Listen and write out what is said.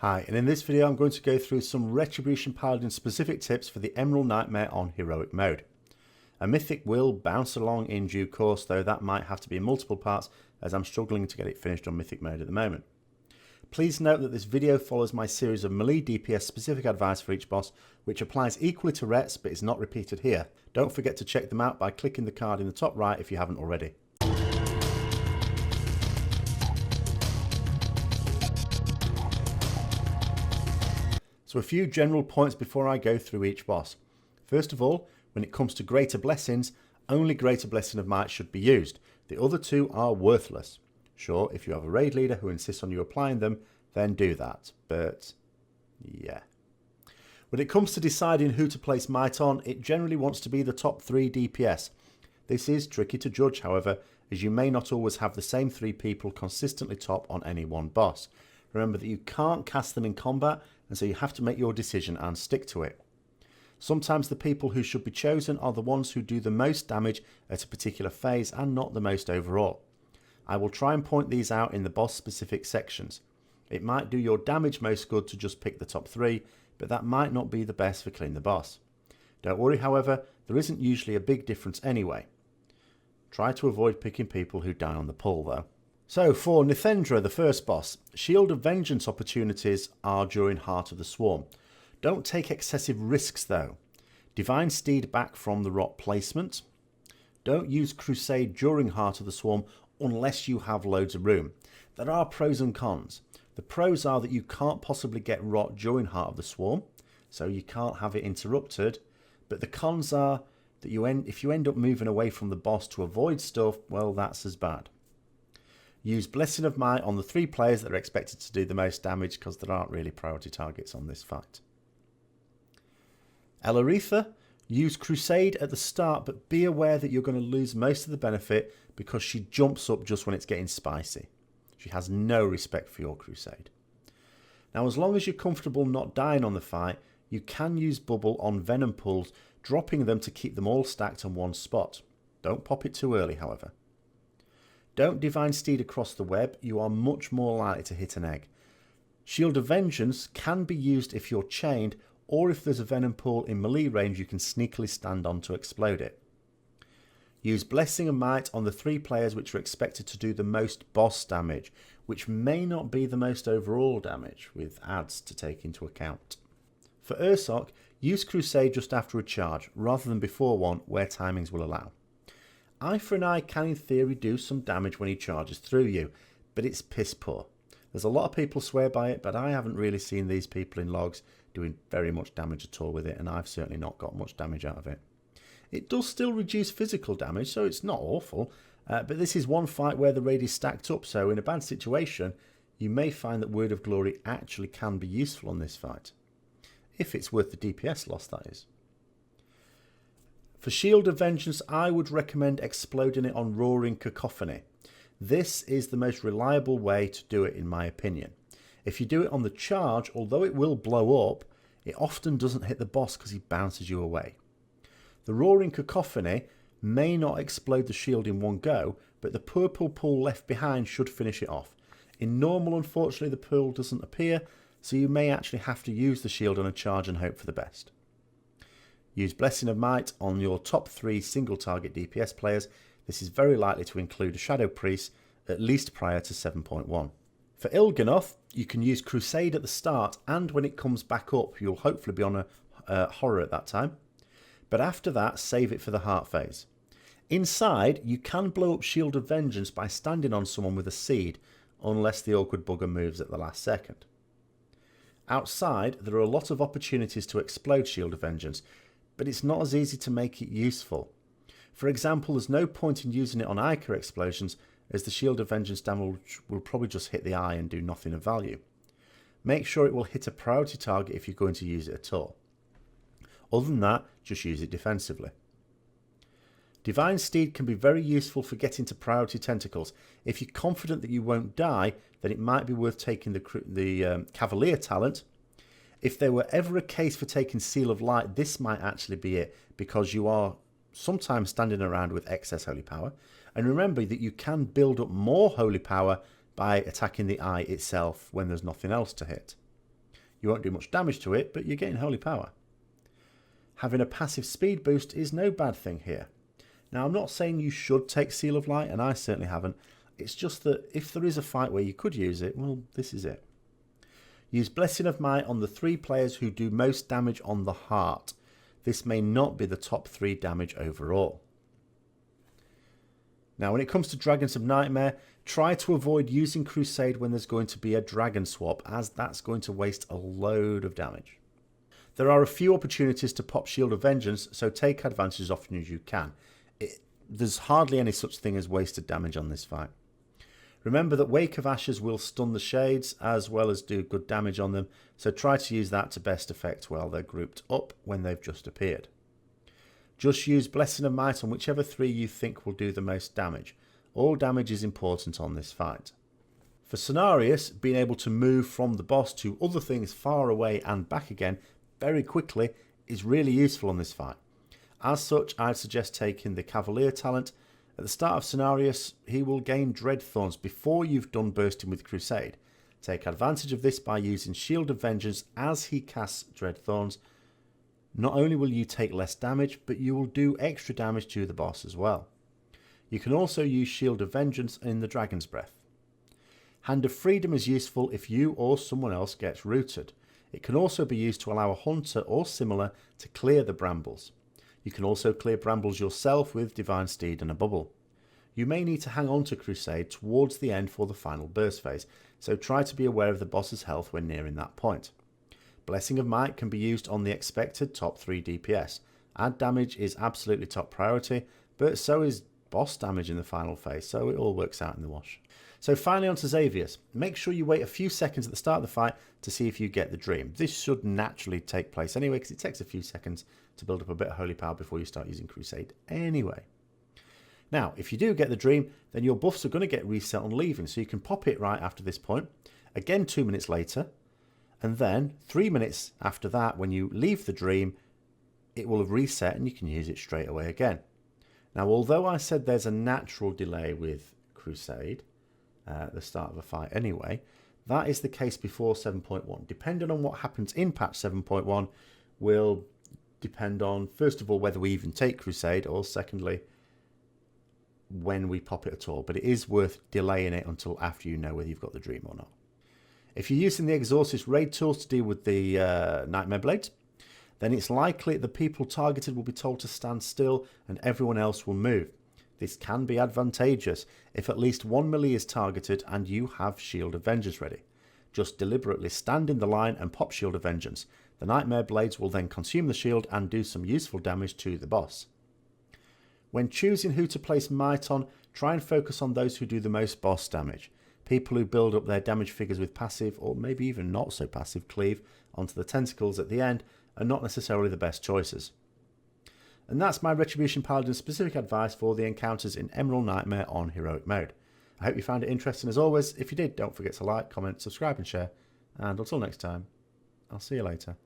Hi, and in this video I'm going to go through some Retribution Paladin specific tips for the Emerald Nightmare on Heroic mode. A mythic will bounce along in due course, though that might have to be in multiple parts as I'm struggling to get it finished on mythic mode at the moment. Please note that this video follows my series of melee DPS specific advice for each boss, which applies equally to Rets but is not repeated here. Don't forget to check them out by clicking the card in the top right if you haven't already. So a few general points before I go through each boss. First of all, when it comes to Greater Blessings, only Greater Blessing of Might should be used. The other two are worthless. Sure, if you have a raid leader who insists on you applying them, then do that. But, yeah. When it comes to deciding who to place Might on, it generally wants to be the top 3 DPS. This is tricky to judge, however, as you may not always have the same 3 people consistently top on any one boss. Remember that you can't cast them in combat, and so you have to make your decision and stick to it. Sometimes the people who should be chosen are the ones who do the most damage at a particular phase and not the most overall. I will try and point these out in the boss specific sections. It might do your damage most good to just pick the top 3, but that might not be the best for killing the boss. Don't worry, however, there isn't usually a big difference anyway. Try to avoid picking people who die on the pull though. So for Nithendra, the first boss, Shield of Vengeance opportunities are during Heart of the Swarm. Don't take excessive risks though. Divine Steed back from the rot placement. Don't use Crusade during Heart of the Swarm unless you have loads of room. There are pros and cons. The pros are that you can't possibly get rot during Heart of the Swarm, so you can't have it interrupted. But the cons are that if you end up moving away from the boss to avoid stuff, well, that's as bad. Use Blessing of Might on the 3 players that are expected to do the most damage because there aren't really priority targets on this fight. Elaretha, use Crusade at the start, but be aware that you're going to lose most of the benefit because she jumps up just when it's getting spicy. She has no respect for your Crusade. Now, as long as you're comfortable not dying on the fight, you can use Bubble on Venom pulls, dropping them to keep them all stacked on one spot. Don't pop it too early, however. Don't Divine Steed across the web, you are much more likely to hit an egg. Shield of Vengeance can be used if you're chained, or if there's a Venom pool in melee range you can sneakily stand on to explode it. Use Blessing of Might on the 3 players which are expected to do the most boss damage, which may not be the most overall damage, with adds to take into account. For Ursoc, use Crusade just after a charge, rather than before one, where timings will allow. Eye for an Eye can in theory do some damage when he charges through you, but it's piss poor. There's a lot of people swear by it, but I haven't really seen these people in logs doing very much damage at all with it, and I've certainly not got much damage out of it. It does still reduce physical damage, so it's not awful, but this is one fight where the raid is stacked up, so in a bad situation, you may find that Word of Glory actually can be useful on this fight. If it's worth the DPS loss, that is. For Shield of Vengeance, I would recommend exploding it on Roaring Cacophony. This is the most reliable way to do it in my opinion. If you do it on the charge, although it will blow up, it often doesn't hit the boss because he bounces you away. The Roaring Cacophony may not explode the shield in one go, but the purple pool left behind should finish it off. In normal, unfortunately, the pool doesn't appear, so you may actually have to use the shield on a charge and hope for the best. Use Blessing of Might on your top 3 single target DPS players. This is very likely to include a Shadow Priest, at least prior to 7.1. For Il'gynoth, you can use Crusade at the start, and when it comes back up, you'll hopefully be on a horror at that time. But after that, save it for the heart phase. Inside, you can blow up Shield of Vengeance by standing on someone with a seed, unless the awkward bugger moves at the last second. Outside, there are a lot of opportunities to explode Shield of Vengeance, but it's not as easy to make it useful. For example, there's no point in using it on Ica explosions, as the Shield of Vengeance damage will probably just hit the eye and do nothing of value. Make sure it will hit a priority target if you're going to use it at all. Other than that, just use it defensively. Divine Steed can be very useful for getting to priority tentacles. If you're confident that you won't die, then it might be worth taking the Cavalier talent. If there were ever a case for taking Seal of Light, this might actually be it, because you are sometimes standing around with excess holy power. And remember that you can build up more holy power by attacking the eye itself when there's nothing else to hit. You won't do much damage to it, but you're getting holy power. Having a passive speed boost is no bad thing here. Now, I'm not saying you should take Seal of Light, and I certainly haven't. It's just that if there is a fight where you could use it, well, this is it. Use Blessing of Might on the 3 players who do most damage on the heart. This may not be the top 3 damage overall. Now, when it comes to Dragons of Nightmare, try to avoid using Crusade when there's going to be a dragon swap, as that's going to waste a load of damage. There are a few opportunities to pop Shield of Vengeance, so take advantage as often as you can. There's hardly any such thing as wasted damage on this fight. Remember that Wake of Ashes will stun the Shades as well as do good damage on them, so try to use that to best effect while they're grouped up when they've just appeared. Just use Blessing of Might on whichever 3 you think will do the most damage. All damage is important on this fight. For Cenarius, being able to move from the boss to other things far away and back again very quickly is really useful on this fight. As such, I'd suggest taking the Cavalier talent. At the start of Cenarius, he will gain Dread Thorns before you've done bursting with Crusade. Take advantage of this by using Shield of Vengeance as he casts Dread Thorns. Not only will you take less damage, but you will do extra damage to the boss as well. You can also use Shield of Vengeance in the Dragon's Breath. Hand of Freedom is useful if you or someone else gets rooted. It can also be used to allow a hunter or similar to clear the brambles. You can also clear brambles yourself with Divine Steed and a bubble. You may need to hang on to Crusade towards the end for the final burst phase, so try to be aware of the boss's health when nearing that point. Blessing of Might can be used on the expected top 3 DPS. Add damage is absolutely top priority, but so is boss damage in the final phase, so it all works out in the wash. So finally on to Xavius. Make sure you wait a few seconds at the start of the fight to see if you get the dream. This should naturally take place anyway, because it takes a few seconds to build up a bit of holy power before you start using Crusade anyway. Now, if you do get the dream, then your buffs are going to get reset on leaving, so you can pop it right after this point, again 2 minutes later, and then 3 minutes after that, when you leave the dream, it will have reset and you can use it straight away again. Now, although I said there's a natural delay with Crusade at the start of a fight anyway, that is the case before 7.1. Depending on what happens in patch 7.1 will depend on, first of all, whether we even take Crusade, or secondly, when we pop it at all. But it is worth delaying it until after you know whether you've got the dream or not. If you're using the Exorcist raid tools to deal with the Nightmare Blades, then it's likely the people targeted will be told to stand still and everyone else will move. This can be advantageous if at least one melee is targeted and you have Shield of Vengeance ready. Just deliberately stand in the line and pop Shield of Vengeance. The Nightmare Blades will then consume the shield and do some useful damage to the boss. When choosing who to place Might on, try and focus on those who do the most boss damage. People who build up their damage figures with passive, or maybe even not so passive, cleave onto the tentacles at the end are not necessarily the best choices. And that's my Retribution Paladin specific advice for the encounters in Emerald Nightmare on Heroic Mode. I hope you found it interesting as always. If you did, don't forget to like, comment, subscribe and share. And until next time, I'll see you later.